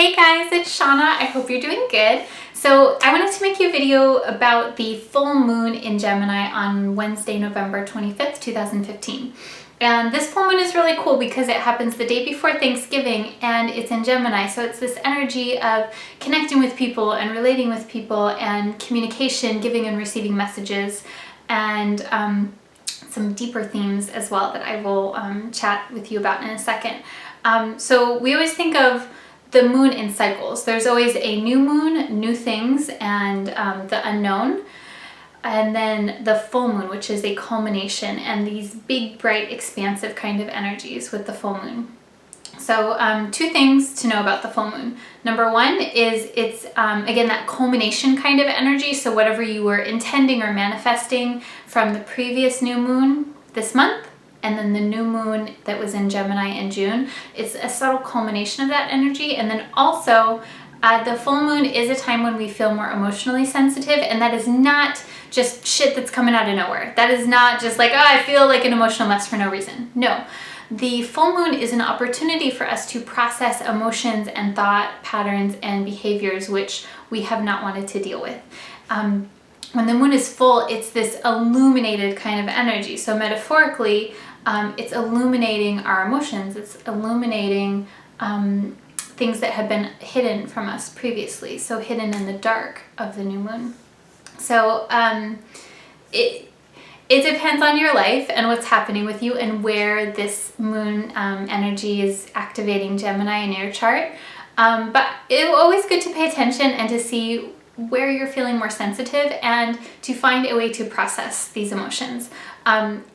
Hey guys, it's Shauna. I hope you're doing good. So I wanted to make you a video about the full moon in Gemini on Wednesday, November 25th, 2015. And this full moon is really cool because it happens the day before Thanksgiving and it's in Gemini. So it's this energy of connecting with people and relating with people and communication, giving and receiving messages, and some deeper themes as well that I will chat with you about in a second. So we always think of the moon in cycles. There's always a new moon, new things, and the unknown. And then the full moon, which is a culmination, and these big, bright, expansive kind of energies with the full moon. So two things to know about the full moon. Number one is it's, again, that culmination kind of energy. So whatever you were intending or manifesting from the previous new moon this month, and then the new moon that was in Gemini in June, it's a subtle culmination of that energy. And then also the full moon is a time when we feel more emotionally sensitive, and that is not just shit that's coming out of nowhere. That is not just like, oh, I feel like an emotional mess for no reason. No. The full moon is an opportunity for us to process emotions and thought patterns and behaviors which we have not wanted to deal with. When the moon is full, it's this illuminated kind of energy. So metaphorically, it's illuminating our emotions. It's illuminating things that have been hidden from us previously. So hidden in the dark of the new moon. So it depends on your life and what's happening with you and where this moon energy is activating Gemini in your chart. But it's always good to pay attention and to see where you're feeling more sensitive and to find a way to process these emotions.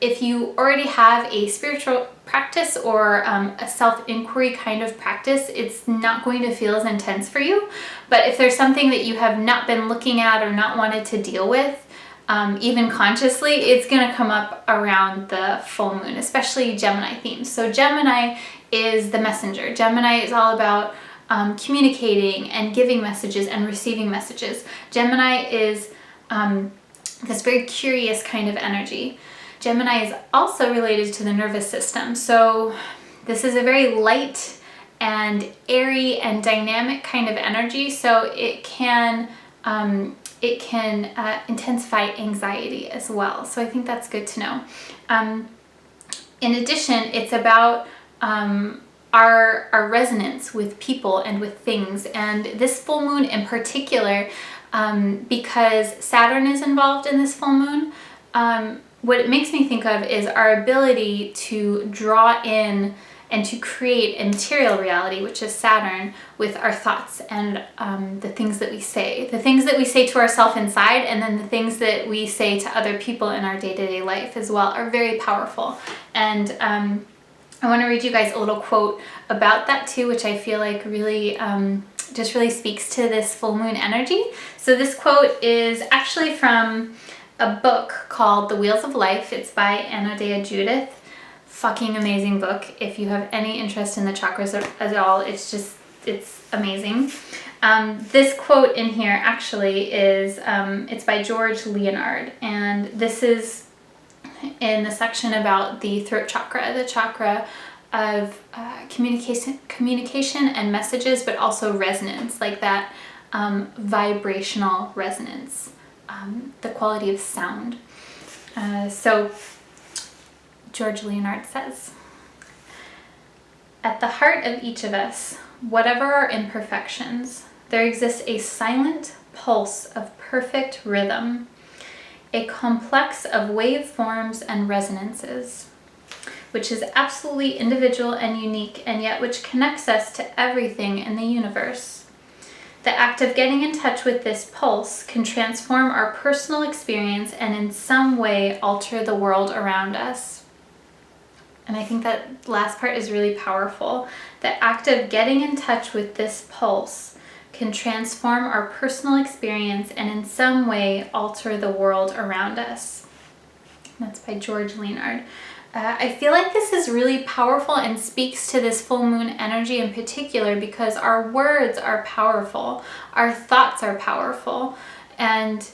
If you already have a spiritual practice or a self-inquiry kind of practice, it's not going to feel as intense for you. But if there's something that you have not been looking at or not wanted to deal with, even consciously, it's going to come up around the full moon, especially Gemini themes. So Gemini is the messenger. Gemini is all about communicating and giving messages and receiving messages. Gemini is this very curious kind of energy. Gemini is also related to the nervous system. So this is a very light and airy and dynamic kind of energy. So it can intensify anxiety as well. So I think that's good to know. In addition, it's about our resonance with people and with things. And this full moon in particular, because Saturn is involved in this full moon, what it makes me think of is our ability to draw in and to create a material reality, which is Saturn, with our thoughts and the things that we say. The things that we say to ourselves inside, and then the things that we say to other people in our day-to-day life as well, are very powerful. And I want to read you guys a little quote about that too, which I feel like really just really speaks to this full moon energy. So this quote is actually from a book called The Wheels of Life. It's by Anodea Judith. Fucking amazing book. If you have any interest in the chakras at all, it's amazing. This quote in here actually is, it's by George Leonard, and this is in the section about the throat chakra, the chakra of communication and messages, but also resonance, like that vibrational resonance, the quality of sound. So George Leonard says, "At the heart of each of us, whatever our imperfections, there exists a silent pulse of perfect rhythm, a complex of waveforms and resonances, which is absolutely individual and unique, and yet which connects us to everything in the universe. The act of getting in touch with this pulse can transform our personal experience and in some way alter the world around us." And I think that last part is really powerful. The act of getting in touch with this pulse can transform our personal experience and in some way alter the world around us. That's by George Leonard. I feel like this is really powerful and speaks to this full moon energy in particular because our words are powerful, our thoughts are powerful, and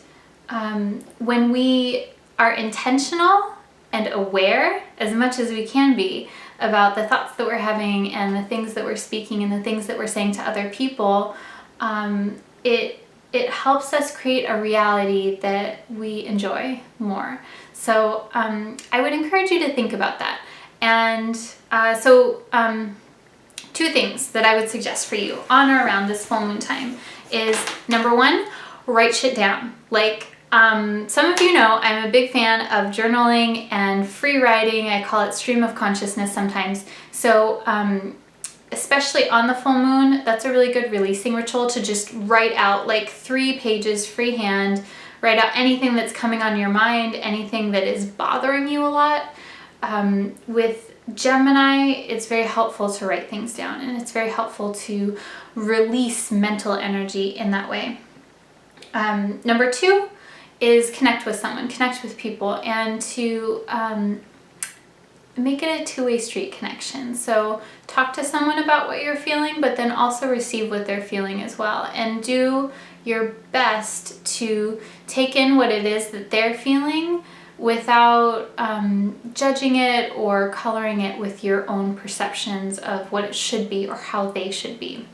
when we are intentional and aware, as much as we can be, about the thoughts that we're having and the things that we're speaking and the things that we're saying to other people, it helps us create a reality that we enjoy more. So I would encourage you to think about that. And two things that I would suggest for you on or around this full moon time is, number one, write shit down. Like, some of you know I'm a big fan of journaling and free writing. I call it stream of consciousness sometimes. So especially on the full moon, that's a really good releasing ritual, to just write out like 3 pages freehand, write out anything that's coming on your mind, anything that is bothering you a lot. With Gemini, it's very helpful to write things down, and it's very helpful to release mental energy in that way. Number 2 is connect with someone, connect with people, and to make it a two-way street connection. So talk to someone about what you're feeling, but then also receive what they're feeling as well, and do your best to take in what it is that they're feeling without judging it or coloring it with your own perceptions of what it should be or how they should be.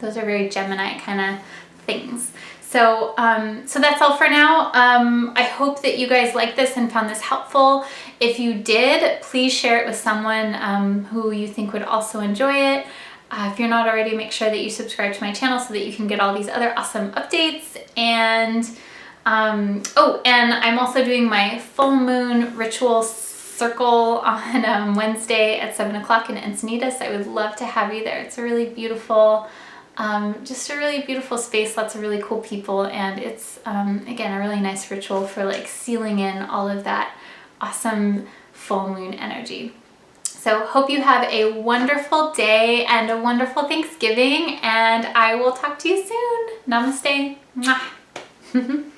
Those are very Gemini kind of things. So that's all for now. I hope that you guys liked this and found this helpful. If you did, please share it with someone who you think would also enjoy it. If you're not already, make sure that you subscribe to my channel so that you can get all these other awesome updates. And and I'm also doing my full moon ritual circle on Wednesday at 7 o'clock in Encinitas. I would love to have you there. It's a really beautiful, just a really beautiful space, lots of really cool people, and it's again a really nice ritual for like sealing in all of that awesome full moon energy. So hope you have a wonderful day and a wonderful Thanksgiving, and I will talk to you soon. Namaste. Mwah.